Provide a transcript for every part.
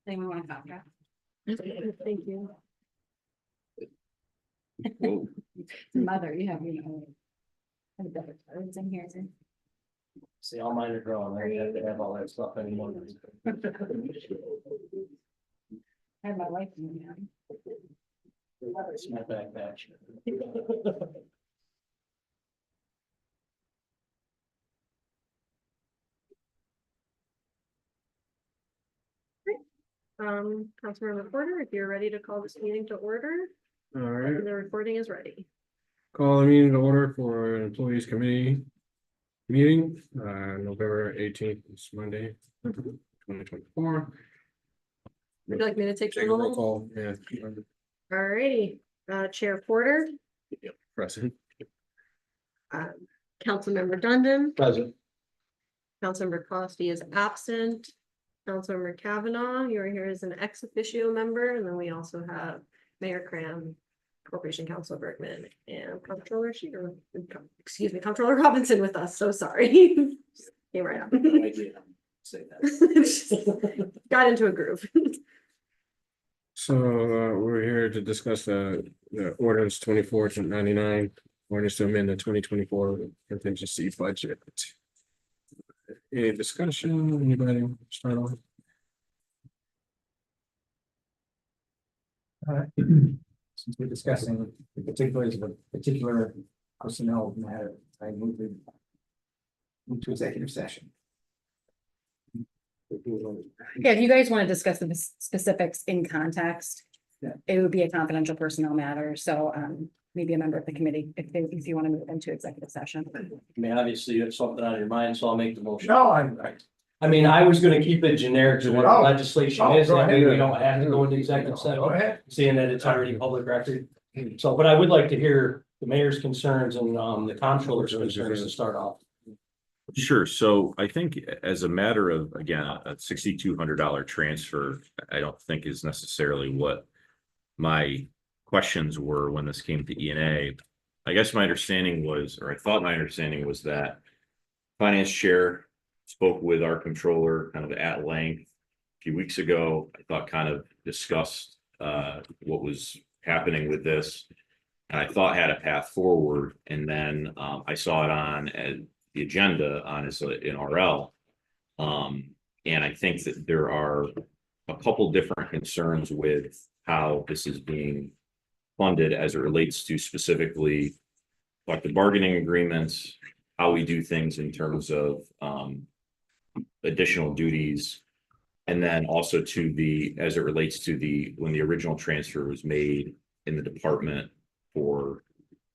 Anyone want to talk? Thank you. Whoa. Mother, you have, it's in here. See, all mine are growing. I have to have all that stuff anymore. I have my life in here. It's my backpack. Councilmember Porter, if you're ready to call this meeting to order, All right, the recording is ready. call the meeting to order for an employees committee meeting, November 18th, it's Monday, 2024. Would you like me to take Take the a roll roll? call, yeah. Alrighty, Chair Porter, Present. Councilmember Dundon, Present. Councilmember Costi is absent. Councilmember Kavanaugh, you're here as an ex officio member, and then we also have Mayor Cram, Corporation Council Bergman, and Comptroller Sheeter, excuse me, Comptroller Robinson with us, so sorry. Came right up. No idea. Say that. Got into a groove. So we're here to discuss the ordinance 24-99, ordinance to amend the 2024 contingency budget. Any discussion, anybody start off? Since we're discussing the particulars of a particular personnel matter, I move to executive session. Yeah, if you guys want to discuss the specifics in context, Yeah. it would be a confidential personnel matter, so maybe a member of the committee, if you want to move into executive session. I mean, obviously you have something on your mind, so I'll make the motion. No, I mean, I was gonna keep it generic to what the Oh. legislation Oh, is, go that way ahead. we don't have to go into executive Go session, ahead. seeing that it's already public record. So, but I would like to hear the mayor's concerns and the comptroller's concerns to start off. Sure. So I think as a matter of, again, a $6,200 transfer, I don't think is necessarily what my questions were when this came to E&A. I guess my understanding was, or I thought my understanding was that finance chair spoke with our controller kind of at length a few weeks ago. I thought kind of discussed what was happening with this. And I thought had a path forward. And then I saw it on the agenda on in RL. And I think that there are a couple different concerns with how this is being funded as it relates to specifically collective bargaining agreements, how we do things in terms of additional duties, and then also to as it relates to when the original transfer was made in the department for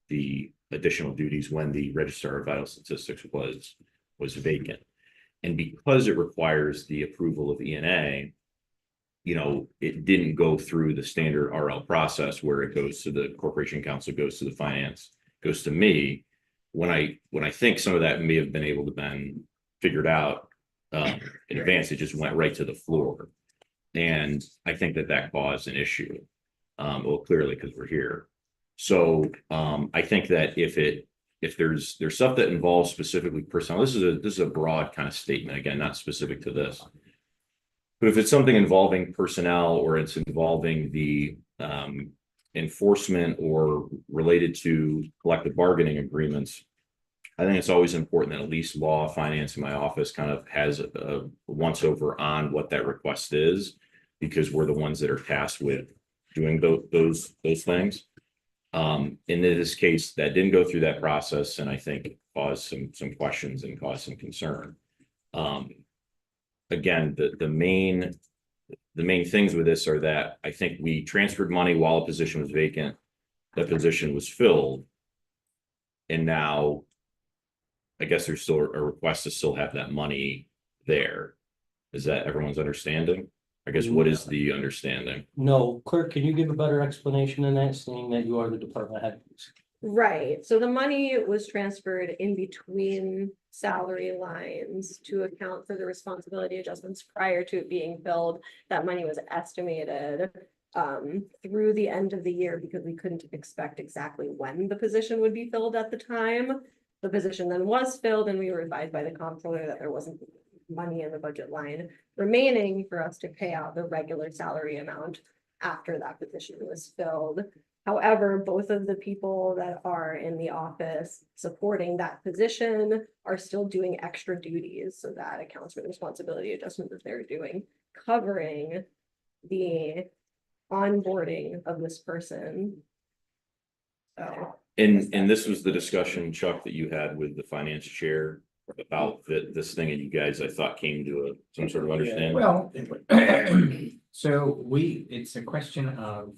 the additional duties when the Register of Vital Statistics was vacant. And because it requires the approval of E&A, it didn't go through the standard RL process where it goes to the Corporation Council, goes to the finance, goes to me. When I think some of that may have been able to been figured out in advance, it just went right to the floor. And I think that caused an issue. Well, clearly because we're here. So I think that if there's stuff that involves specifically personnel, this is a broad kind of statement, again, not specific to this. But if it's something involving personnel or it's involving the enforcement or related to collective bargaining agreements, I think it's always important that at least law, finance in my office kind of has a once over on what that request is, because we're the ones that are tasked with doing those things. In this case, that didn't go through that process, and I think caused some questions and caused some concern. Again, the main things with this are that I think we transferred money while a position was vacant. That position was filled, and now I guess there's still a request to still have that money there. Is that everyone's understanding? I guess what is the understanding? No, clerk, can you give a better explanation than that, seeing that you are the department head? Right, so the money was transferred in between salary lines to account for the responsibility adjustments prior to it being filled. That money was estimated through the end of the year because we couldn't expect exactly when the position would be filled at the time. The position then was filled, and we were advised by the comptroller that there wasn't money in the budget line remaining for us to pay out the regular salary amount after that position was filled. However, both of the people that are in the office supporting that position are still doing extra duties, so that accounts for the responsibility adjustment that they're doing, covering the onboarding of this person. So, And this was the discussion, Chuck, that you had with the finance chair about this thing, and you guys, I thought, came to some sort of understanding. Well, so it's a question of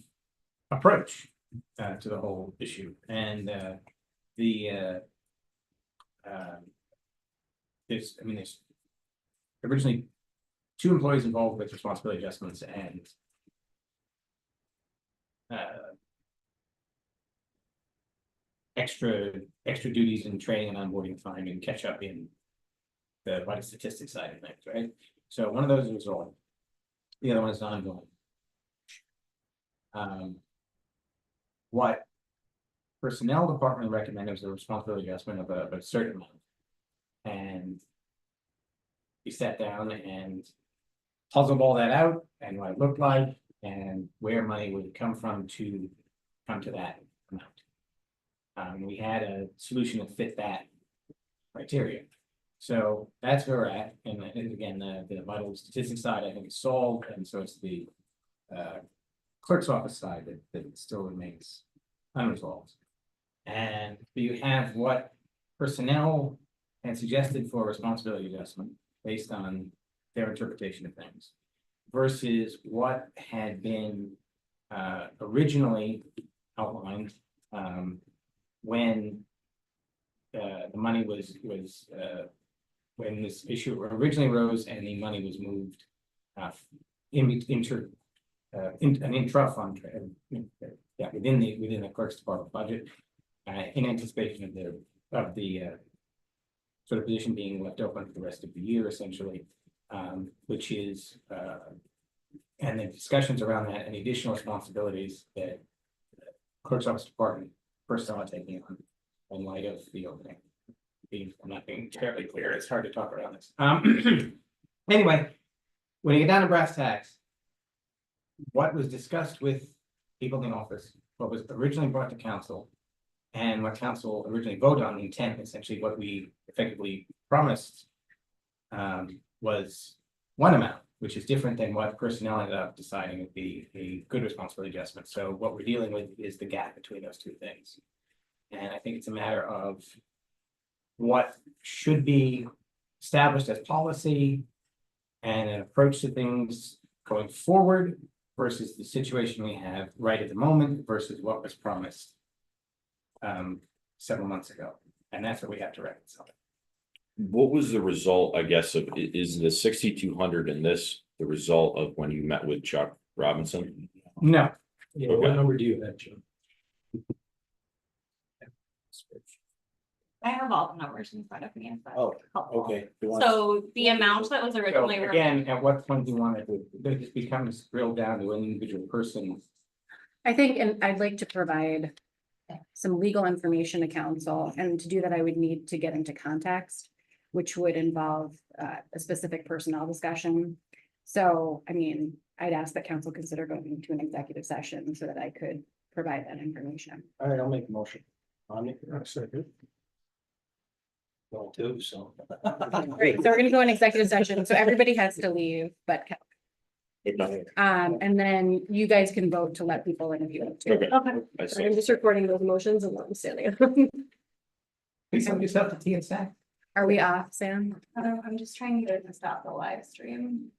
approach to the whole issue, and there's originally 2 employees involved with responsibility adjustments and extra duties and training and onboarding time and catch up in the vital statistics side of things, right? So one of those is resolved. The other one is ongoing. What personnel department recommended was a responsibility adjustment of a certain amount. And we sat down and puzzled all that out and what it looked like and where money would come from to come to that amount. We had a solution that fit that criteria. So that's where we're at. And again, the vital statistics side, I think, is solved. And so it's the clerk's office side that still remains unresolved. And you have what personnel had suggested for responsibility adjustment based on their interpretation of things versus what had been originally outlined when the money was when this issue originally arose and the money was moved an intra-fund, within the clerk's department budget, in anticipation of the sort of position being left open for the rest of the year, essentially, which is and the discussions around that and the additional responsibilities that clerk's office department personnel are taking on in light of the opening. I'm not being terribly clear. It's hard to talk around this. Anyway, when you get down to brass tacks, what was discussed with people in the office, what was originally brought to council, and what council originally voted on, the intent, essentially what we effectively promised, was one amount, which is different than what personnel ended up deciding would be a good responsibility adjustment. So what we're dealing with is the gap between those two things. And I think it's a matter of what should be established as policy and an approach to things going forward versus the situation we have right at the moment versus what was promised several months ago. And that's what we have to reconcile. What was the result, I guess, of, is the 6,200 in this the result of when you met with Chuck Robinson? No, Yeah, what number do you have, Jim? I have all the numbers in front of me. If that's Oh, helpful. okay. So the amount that was so originally. again, at what point do you want to, this becomes drilled down to an individual person? I think, and I'd like to provide some legal information to council, and to do that, I would need to get into context, which would involve a specific personnel discussion. So, I mean, I'd ask that council consider going to an executive session so that I could provide that information. All right, I'll make a motion. I'll make a second. Well, too, so. Great, so we're gonna go in executive session, so everybody has to leave, but and then you guys can vote to let people in if you want to. Okay. Okay, I so see. I'm just recording those motions and I'm standing up. Please help yourself to tea and snack. Are we off, Sam? I'm just trying to stop the live stream.